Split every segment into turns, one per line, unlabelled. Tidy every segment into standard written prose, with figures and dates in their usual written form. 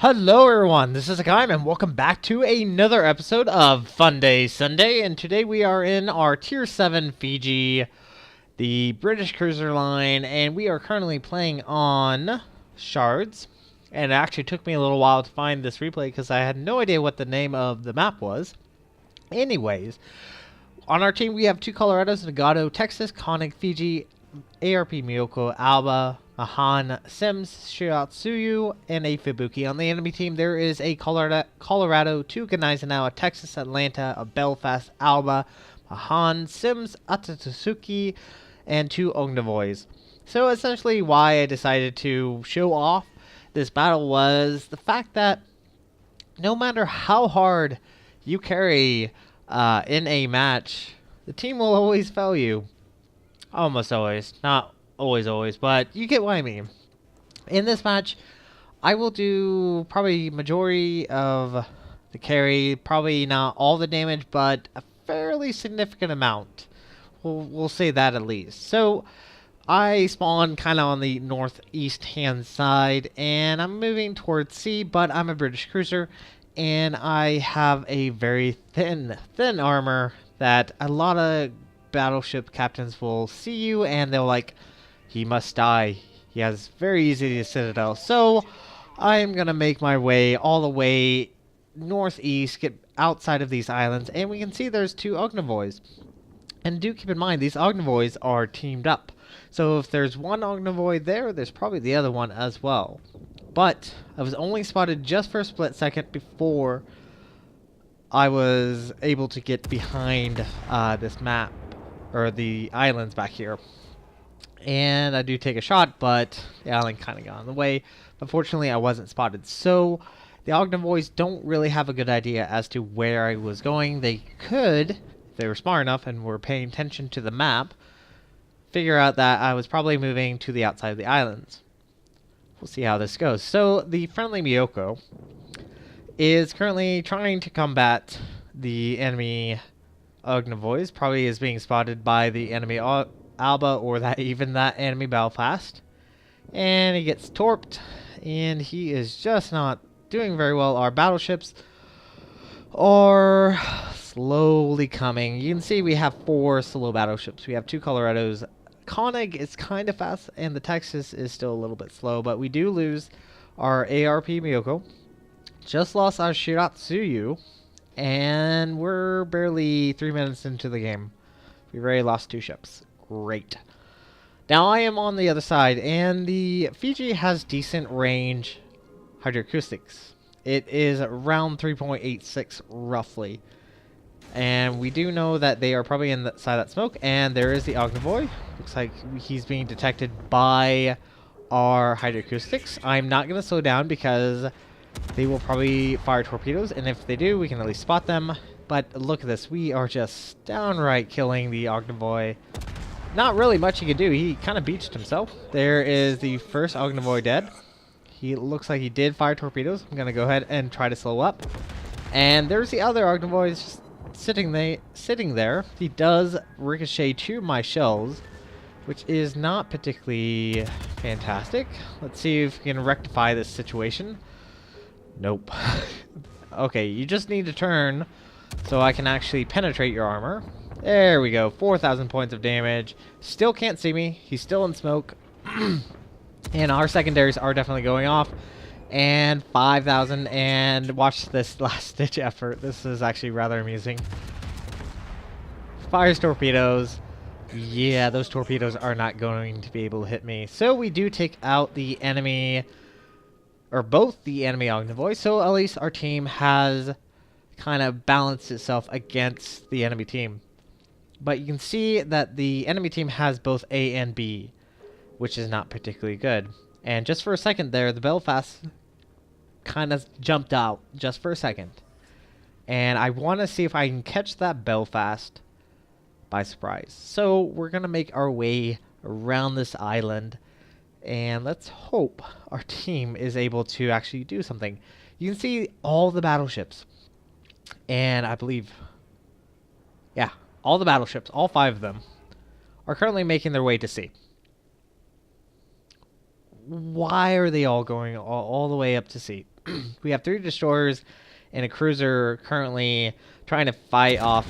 Hello everyone, this is Hakaym and welcome back to another episode of Funday Sunday, and today we are in our Tier 7 Fiji, the British cruiser line, and we are currently playing on Shards. And it actually took me a little while to find this replay because I had no idea what the name of the map was. Anyways, on our team we have two Colorados, Nagato, Texas, Konig, Fiji, ARP Miyoko, Alba, Mahan, Sims, Shiratsuyu, and a Fubuki. On the enemy team, there is a Colorado, two Ganaisanao, a Texas, Atlanta, a Belfast, Alba, Mahan, Sims, Atatsuki, and two Ognavoys. So essentially why I decided to show off this battle was the fact that no matter how hard you carry in a match, the team will always fail you. Almost always. Not always, but you get what I mean. In this match, I will do probably majority of the carry, probably not all the damage, but a fairly significant amount. We'll say that at least. So, I spawn kind of on the northeast hand side, and I'm moving towards sea, but I'm a British cruiser, and I have a very thin armor that a lot of battleship captains will see you and they'll like, he must die. He has very easy to citadel. So I'm gonna make my way all the way northeast, get outside of these islands, and we can see there's two Ognavoys. And do keep in mind these Ognavoys are teamed up. So if there's one Ognavoy there, there's probably the other one as well. But I was only spotted just for a split second before I was able to get behind this map, or the islands back here. And I do take a shot, but the island kind of got in the way. Unfortunately, I wasn't spotted. So the Ognavoys don't really have a good idea as to where I was going. They could, if they were smart enough and were paying attention to the map, figure out that I was probably moving to the outside of the islands. We'll see how this goes. So the friendly Miyoko is currently trying to combat the enemy Ognavoys. Probably is being spotted by the enemy Alba or that enemy Belfast. And he gets torped, and he is just not doing very well. Our battleships are slowly coming. You can see we have 4 slow battleships. We have 2 Colorados. Konig is kind of fast, and the Texas is still a little bit slow, but we do lose our ARP Miyoko. Just lost our Shiratsuyu, and we're barely 3 minutes into the game. We've already lost 2 ships. Great. Now I am on the other side, and the Fiji has decent range hydroacoustics. It is around 3.86 roughly. And we do know that they are probably inside that smoke, and there is the Ognavoy. Looks like he's being detected by our hydroacoustics. I'm not going to slow down because they will probably fire torpedoes, and if they do, we can at least spot them. But look at this. We are just downright killing the Ognavoy. Not really much he could do. He kind of beached himself. There is the first Ognavoy dead. He looks like he did fire torpedoes. I'm going to go ahead and try to slow up. And there's the other Ognavoy just sitting there. He does ricochet 2 of my shells, which is not particularly fantastic. Let's see if we can rectify this situation. Nope. Okay, you just need to turn so I can actually penetrate your armor. There we go. 4,000 points of damage. Still can't see me. He's still in smoke. And our secondaries are definitely going off. And 5,000. And watch this last ditch effort. This is actually rather amusing. Fires torpedoes. Yeah, those torpedoes are not going to be able to hit me. So we do take out the enemy, or both the enemy Ognavoy. So at least our team has kind of balanced itself against the enemy team. But you can see that the enemy team has both A and B, which is not particularly good. And just for a second there, the Belfast kind of jumped out just for a second. And I want to see if I can catch that Belfast by surprise. So we're going to make our way around this island, and let's hope our team is able to actually do something. You can see all the battleships, and I believe, yeah, all the battleships, all 5 of them, are currently making their way to sea. Why are they all going all the way up to sea? We have 3 destroyers and a cruiser currently trying to fight off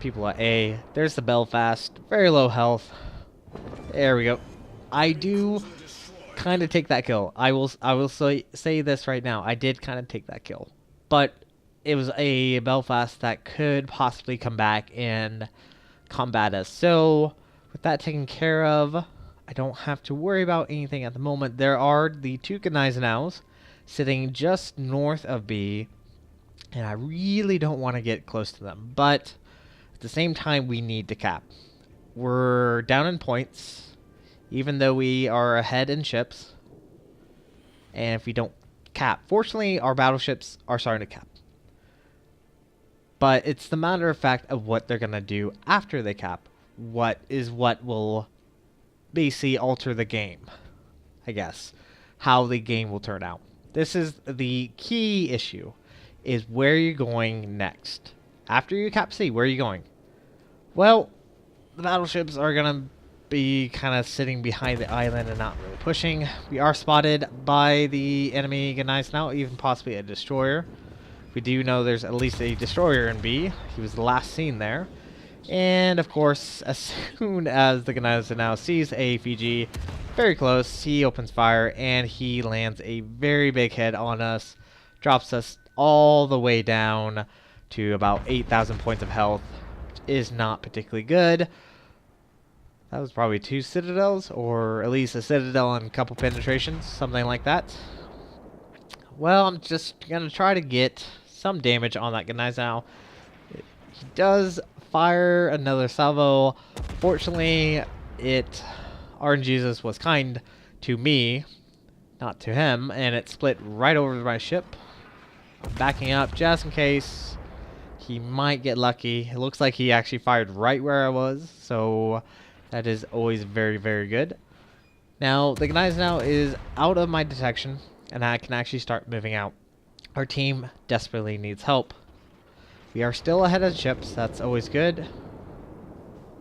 people at A. There's the Belfast, very low health. There we go. I do kind of take that kill. I will say this right now. I did kind of take that kill, but it was a Belfast that could possibly come back and combat us. So with that taken care of, I don't have to worry about anything at the moment. There are the 2 Gneisenau's sitting just north of B, and I really don't want to get close to them. But at the same time, we need to cap. We're down in points, even though we are ahead in ships. And if we don't cap, fortunately, our battleships are starting to cap. But it's the matter of fact of what they're going to do after they cap. What will basically alter the game, I guess. How the game will turn out. This is the key issue, is where you're going next. After you cap C, where are you going? Well, the battleships are going to be kind of sitting behind the island and not really pushing. We are spotted by the enemy Gneisenau, even possibly a destroyer. We do know there's at least a destroyer in B. He was the last seen there. And of course, as soon as the Gneisenau sees a Fiji very close, he opens fire and he lands a very big hit on us. Drops us all the way down to about 8,000 points of health, which is not particularly good. That was probably 2 citadels, or at least a citadel and a couple penetrations, something like that. Well, I'm just going to try to get some damage on that Gneisenau. He does fire another salvo. Fortunately, RNGesus was kind to me, not to him, and it split right over my ship. I'm backing up just in case he might get lucky. It looks like he actually fired right where I was, so that is always very, very good. Now, the Gneisenau is out of my detection, and I can actually start moving out. Our team desperately needs help. We are still ahead of ships, that's always good.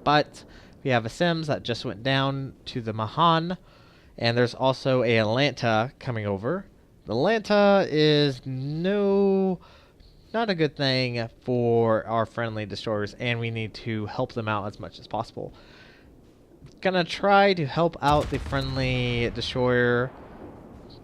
But we have a Sims that just went down to the Mahan, and there's also a Atlanta coming over. The Atlanta is not a good thing for our friendly destroyers, and we need to help them out as much as possible. Gonna try to help out the friendly destroyer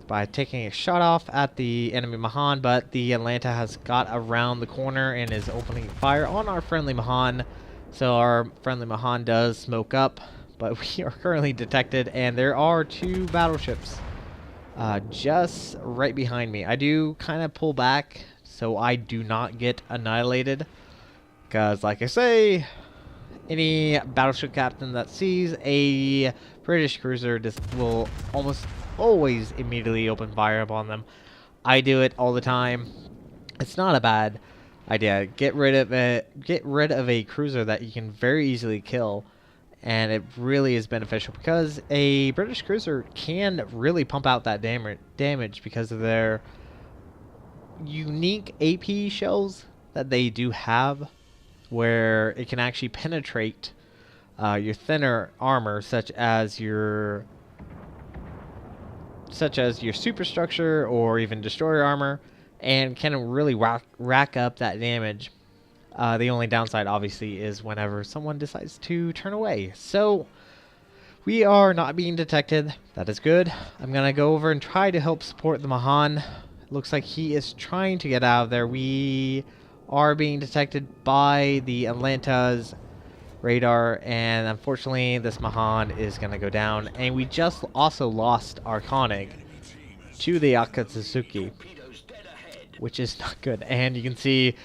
by taking a shot off at the enemy Mahan, but the Atlanta has got around the corner and is opening fire on our friendly Mahan. So our friendly Mahan does smoke up, but we are currently detected, and there are 2 battleships just right behind me. I do kind of pull back so I do not get annihilated, because like I say, any battleship captain that sees a British cruiser will almost always immediately open fire upon them. I do it all the time. It's not a bad idea. Get rid of a cruiser that you can very easily kill, and it really is beneficial because a British cruiser can really pump out that damage because of their unique AP shells that they do have, where it can actually penetrate your thinner armor, such as your superstructure or even destroyer armor, and can really rack up that damage. The only downside, obviously, is whenever someone decides to turn away. So we are not being detected. That is good. I'm going to go over and try to help support the Mahan. Looks like he is trying to get out of there. We are being detected by the Atlanta's radar, and unfortunately this Mahan is going to go down. And we just also lost our Koenig to the Akatsuki, which is not good. And you can see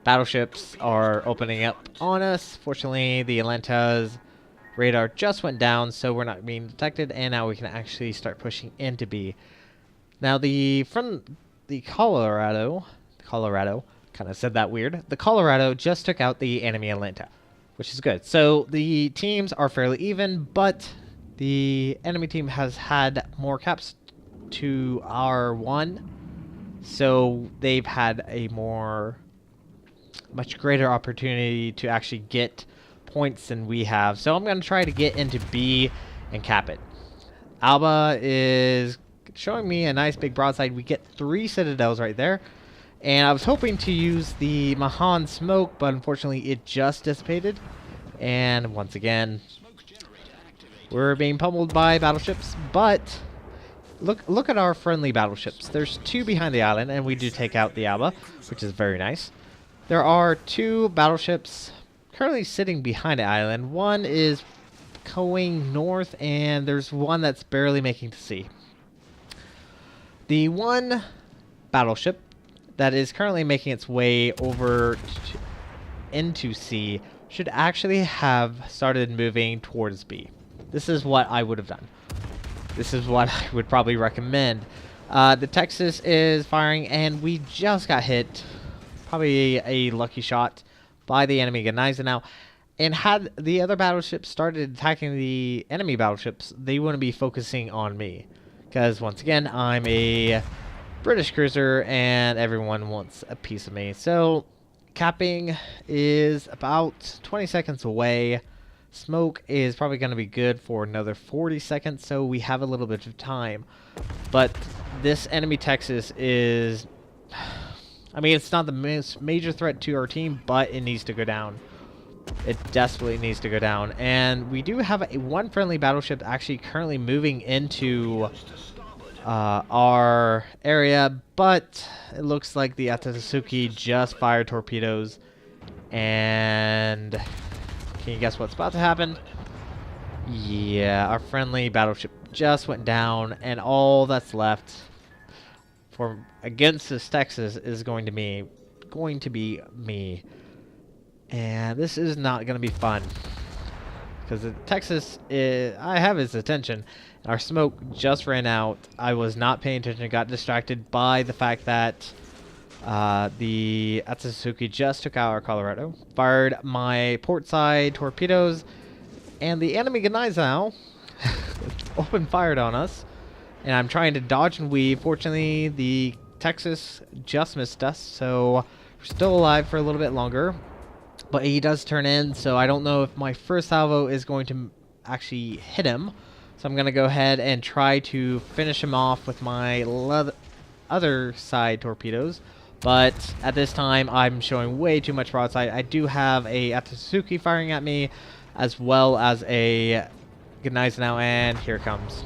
battleships are opening up on us. Fortunately, the Atlanta's radar just went down, so we're not being detected, and now we can actually start pushing into B. Now the Colorado, kind of said that weird. The Colorado just took out the enemy Atlanta, which is good. So the teams are fairly even, but the enemy team has had more caps to our 1, so they've had a much greater opportunity to actually get points than we have. So I'm going to try to get into B and cap it. Alba is showing me a nice big broadside. We get 3 citadels right there. And I was hoping to use the Mahan smoke, but unfortunately it just dissipated. And once again, we're being pummeled by battleships. But look at our friendly battleships. There's 2 behind the island, and we do take out the Alba, which is very nice. There are 2 battleships currently sitting behind the island. One is going north, and there's one that's barely making to sea. The one battleship that is currently making its way over into C should actually have started moving towards B. This is what I would have done. This is what I would probably recommend. The Texas is firing, and we just got hit. Probably a lucky shot by the enemy Gneisenau now. And had the other battleships started attacking the enemy battleships, they wouldn't be focusing on me. Because once again, I'm a British cruiser, and everyone wants a piece of me. So, capping is about 20 seconds away. Smoke is probably going to be good for another 40 seconds, so we have a little bit of time. But this enemy Texas is... I mean, it's not the most major threat to our team, but it needs to go down. It desperately needs to go down. And we do have one friendly battleship actually currently moving into our area, but it looks like the Atatsuki just fired torpedoes. And can you guess what's about to happen? Yeah, our friendly battleship just went down, and all that's left for against this Texas is going to be me. And this is not going to be fun, because the Texas I have his attention. Our smoke just ran out. I was not paying attention, got distracted by the fact that the Atsutsuki just took out our Colorado, fired my port side torpedoes, and the enemy Gneisenau open fired on us. And I'm trying to dodge and weave. Fortunately, the Texas just missed us, so we're still alive for a little bit longer. But he does turn in, so I don't know if my first salvo is going to actually hit him. So I'm going to go ahead and try to finish him off with my other side torpedoes. But at this time, I'm showing way too much broadside. I do have a Atatsuki firing at me, as well as a Gneisenau, and here it comes.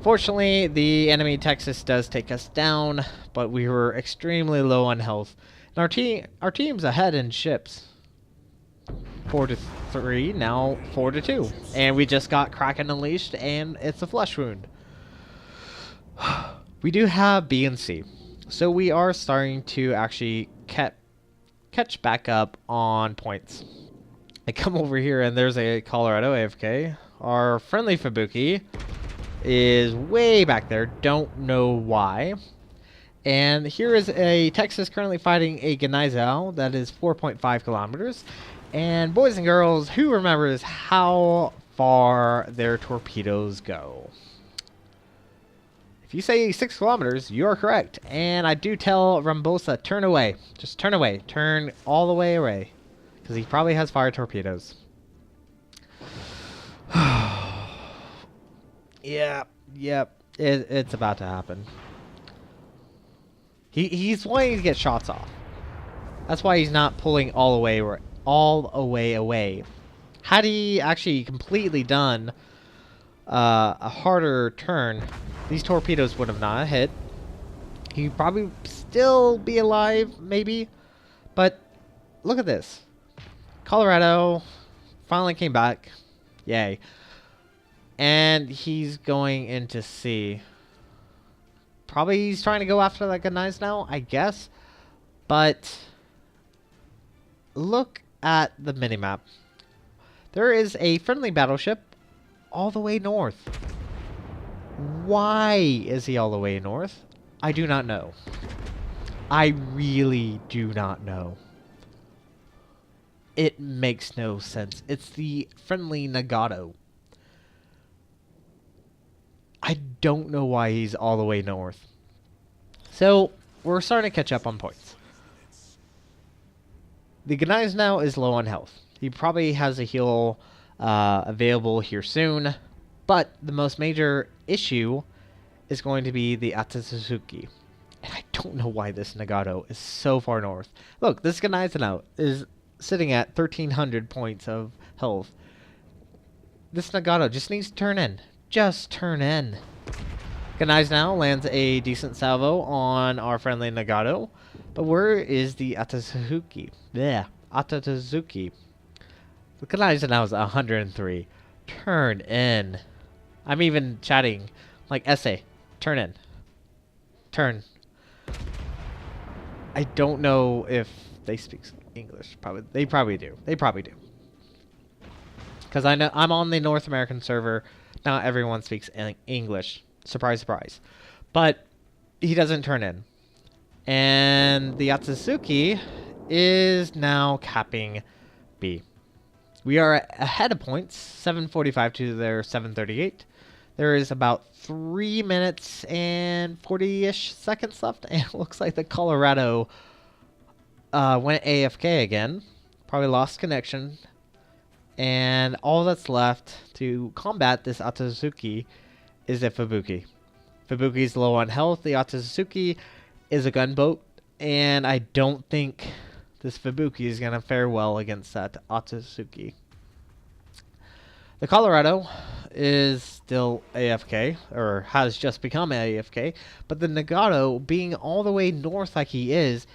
Fortunately, the enemy Texas does take us down, but we were extremely low on health. And our team's ahead in ships. 4-3, now 4-2. And we just got Kraken unleashed, and it's a flesh wound. We do have B and C. So we are starting to actually catch back up on points. I come over here, and there's a Colorado AFK. Our friendly Fubuki is way back there. Don't know why. And here is a Texas currently fighting a Gneisenau that is 4.5 kilometers. And boys and girls, who remembers how far their torpedoes go? If you say 6 kilometers, you are correct. And I do tell Rambosa, turn away. Just turn away. Turn all the way away. Because he probably has fire torpedoes. Yep. It's about to happen. He's wanting to get shots off. That's why he's not pulling all the way away. Had he actually completely done a harder turn, these torpedoes would have not hit. He'd probably still be alive, maybe. But look at this. Colorado finally came back. Yay. And he's going into sea. Probably he's trying to go after that Gneisenau, I guess. But look at the minimap. There is a friendly battleship all the way north. Why is he all the way north? I do not know. I really do not know. It makes no sense. It's the friendly Nagato. I don't know why he's all the way north. So, we're starting to catch up on points. The Gneisenau is low on health. He probably has a heal available here soon. But the most major issue is going to be the Atatsuki. And I don't know why this Nagato is so far north. Look, this Ganaizen is sitting at 1,300 points of health. This Nagato just needs to turn in. Just turn in. Ganaizen lands a decent salvo on our friendly Nagato. But where is the Atatsuki? Yeah, Atatsuki. The Ganaizen is 103. Turn in. I'm even chatting like essay. Turn in. Turn. I don't know if they speak English. They probably do. They probably do. Because I know I'm on the North American server. Not everyone speaks English. Surprise, surprise. But he doesn't turn in. And the Atatsuki is now capping B. We are ahead of points, 745 to their 738. There is about 3 minutes and 40-ish seconds left, and it looks like the Colorado went AFK again. Probably lost connection. And all that's left to combat this Atatsuki is a Fubuki. Fubuki's low on health. The Atatsuki is a gunboat, and I don't think this Fubuki is going to fare well against that Atatsuki. The Colorado is still AFK, or has just become AFK, but the Nagato, being all the way north like he is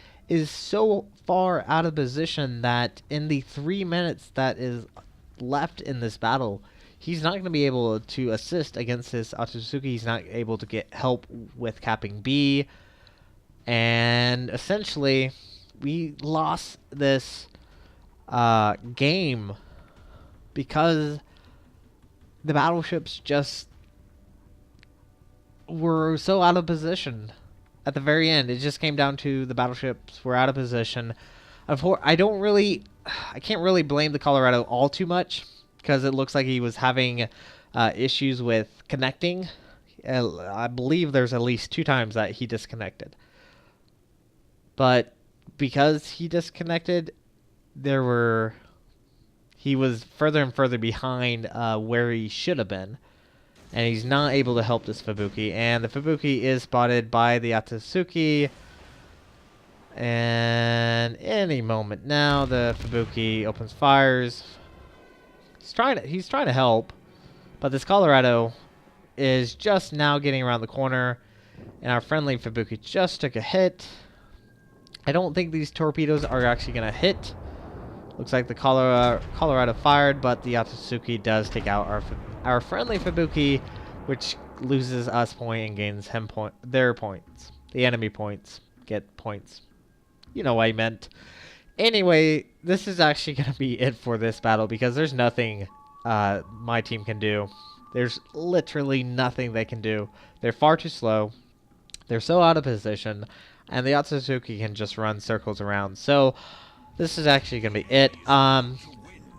so far out of position that in the 3 minutes that is left in this battle, he's not going to be able to assist against this Atatsuki. He's not able to get help with capping B, and essentially we lost this game because the battleships just were so out of position at the very end. It just came down to the battleships were out of position. I can't really blame the Colorado all too much because it looks like he was having issues with connecting. I believe there's at least 2 times that he disconnected. But because he disconnected, he was further and further behind where he should have been. And he's not able to help this Fubuki. And the Fubuki is spotted by the Atatsuki. And any moment now, the Fubuki opens fires. He's trying to help. But this Colorado is just now getting around the corner. And our friendly Fubuki just took a hit. I don't think these torpedoes are actually going to hit. Looks like the Colorado fired, but the Atatsuki does take out our friendly Fubuki, which loses us point and gains their points. The enemy points get points. You know what I meant. Anyway, this is actually going to be it for this battle because there's nothing my team can do. There's literally nothing they can do. They're far too slow. They're so out of position, and the Atatsuki can just run circles around. So this is actually going to be it. I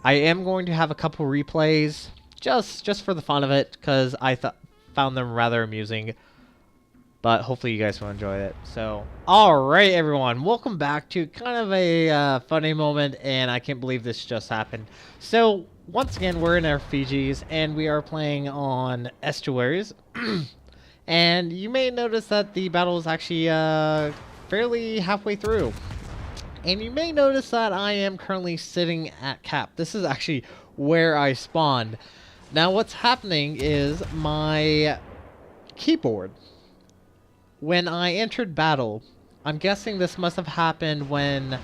am going to have a couple replays just for the fun of it because I found them rather amusing. But hopefully you guys will enjoy it. So, alright everyone, welcome back to kind of a funny moment, and I can't believe this just happened. So, once again, we're in our Fijis, and we are playing on estuaries. And you may notice that the battle is actually fairly halfway through. And you may notice that I am currently sitting at cap. This is actually where I spawned. Now what's happening is my keyboard, when I entered battle, I'm guessing this must have happened when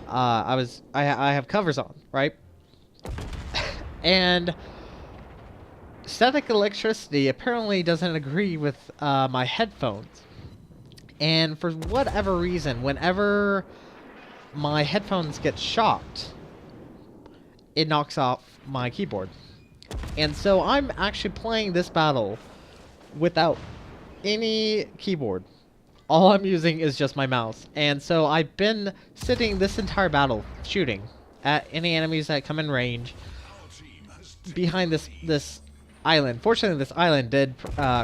I have covers on, right? And static electricity apparently doesn't agree with my headphones. And for whatever reason, whenever my headphones get shocked, it knocks off my keyboard. And so I'm actually playing this battle without any keyboard. All I'm using is just my mouse. And so I've been sitting this entire battle shooting at any enemies that come in range behind this island. Fortunately, this island did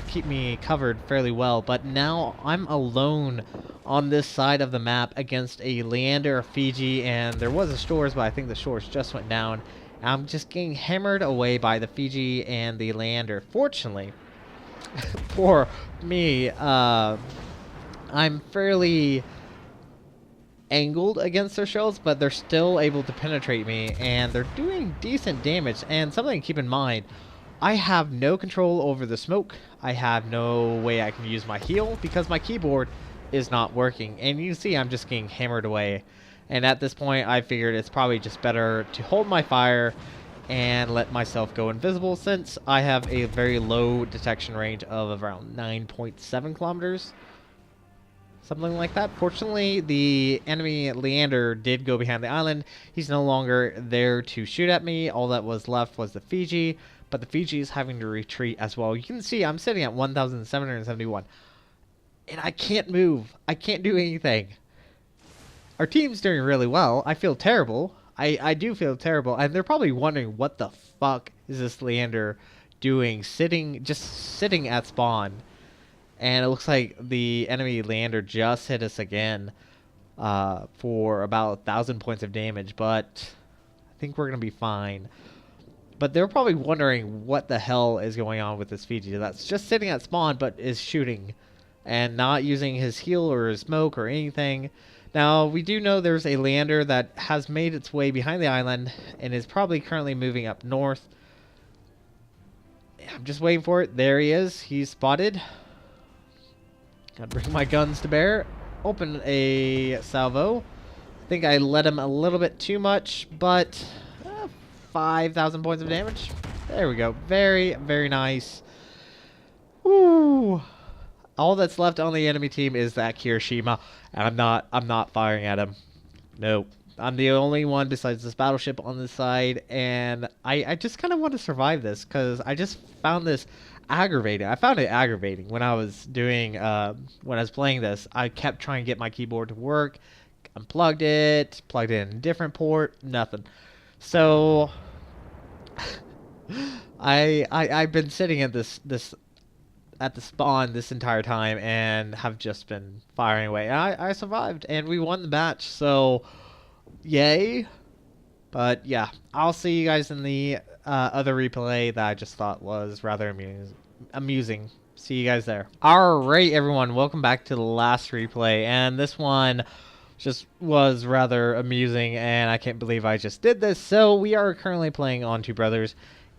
keep me covered fairly well, but now I'm alone on this side of the map against a Leander, a Fiji, and there was a Shores, but I think the Shores just went down. I'm just getting hammered away by the Fiji and the Leander. Fortunately, For me, I'm fairly angled against their shells, but they're still able to penetrate me, and they're doing decent damage. And something to keep in mind, I have no control over the smoke. I have no way I can use my heal because my keyboard is not working. And you can see I'm just getting hammered away. And at this point, I figured it's probably just better to hold my fire and let myself go invisible, since I have a very low detection range of around 9.7 kilometers. Something like that. Fortunately, the enemy Leander did go behind the island. He's no longer there to shoot at me. All that was left was the Fiji, but the Fiji is having to retreat as well. You can see I'm sitting at 1,771, and I can't move. I can't do anything. Our team's doing really well. I feel terrible. I do feel terrible, and they're probably wondering what the fuck is this Leander doing, just sitting at spawn. And it looks like the enemy Leander just hit us again for about 1,000 points of damage, but I think we're going to be fine. But they're probably wondering what the hell is going on with this Fiji that's just sitting at spawn but is shooting and not using his heal or his smoke or anything. Now, we do know there's a Leander that has made its way behind the island and is probably currently moving up north. I'm just waiting for it. There he is. He's spotted. Gotta bring my guns to bear. Open a salvo. I think I let him a little bit too much, but 5,000 points of damage. There we go. Very, very nice. Woo! All that's left on the enemy team is that Kirishima, and I'm not firing at him. Nope. I'm the only one besides this battleship on this side, and I just kind of want to survive this, because I just found this aggravating. I found it aggravating when I was doing, when I was playing this. I kept trying to get my keyboard to work, unplugged it, plugged in a different port, nothing. So, I've been sitting at at the spawn this entire time and have just been firing away. And I survived, and we won the match, so yay. But yeah, I'll see you guys in the other replay that I just thought was rather amusing. See you guys there. Alright, everyone, welcome back to the last replay, and this one just was rather amusing, and I can't believe I just did this. So we are currently playing on Two Brothers,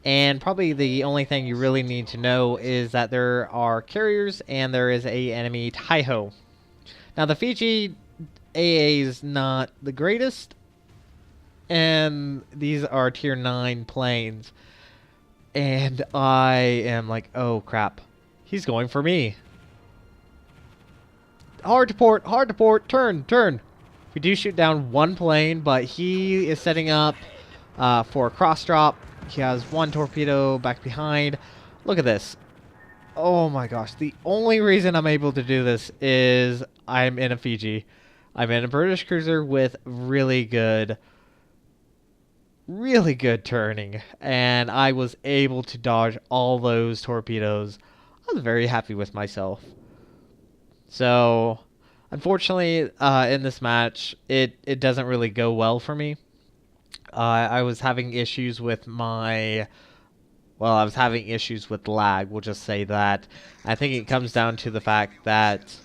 and probably the only thing you really need to know is that there are carriers and there is a enemy Taiho. Now the Fiji AA is not the greatest, and these are tier 9 planes, and I am like, oh crap, he's going for me. Hard to port, turn. We do shoot down one plane, but he is setting up for a cross drop. He has one torpedo back behind. Look at this. Oh my gosh. The only reason I'm able to do this is I'm in a Fiji. I'm in a British cruiser with really good turning. And I was able to dodge all those torpedoes. I was very happy with myself. So, unfortunately, in this match, it doesn't really go well for me. I was having issues with I was having issues with lag, we'll just say that. I think it comes down to the fact that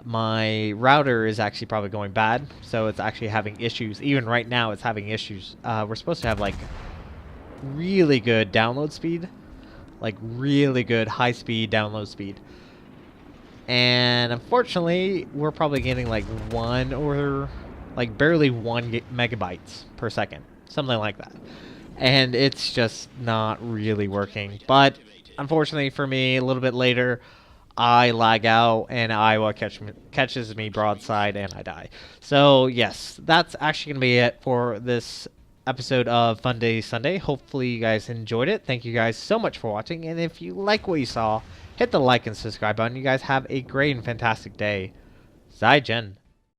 my router is actually probably going bad, so it's actually having issues. Even right now, it's having issues. We're supposed to have, like, really good download speed. Like, really good high-speed download speed. And unfortunately, we're probably getting, like, barely 1 megabytes per second, something like that, and it's just not really working. But unfortunately for me, a little bit later, I lag out and Iowa catches me broadside and I die. So yes, that's actually gonna be it for this episode of Funday Sunday. Hopefully you guys enjoyed it. Thank you guys so much for watching, and if you like what you saw, hit the like and subscribe button. You guys have a great and fantastic day. Zai Jen.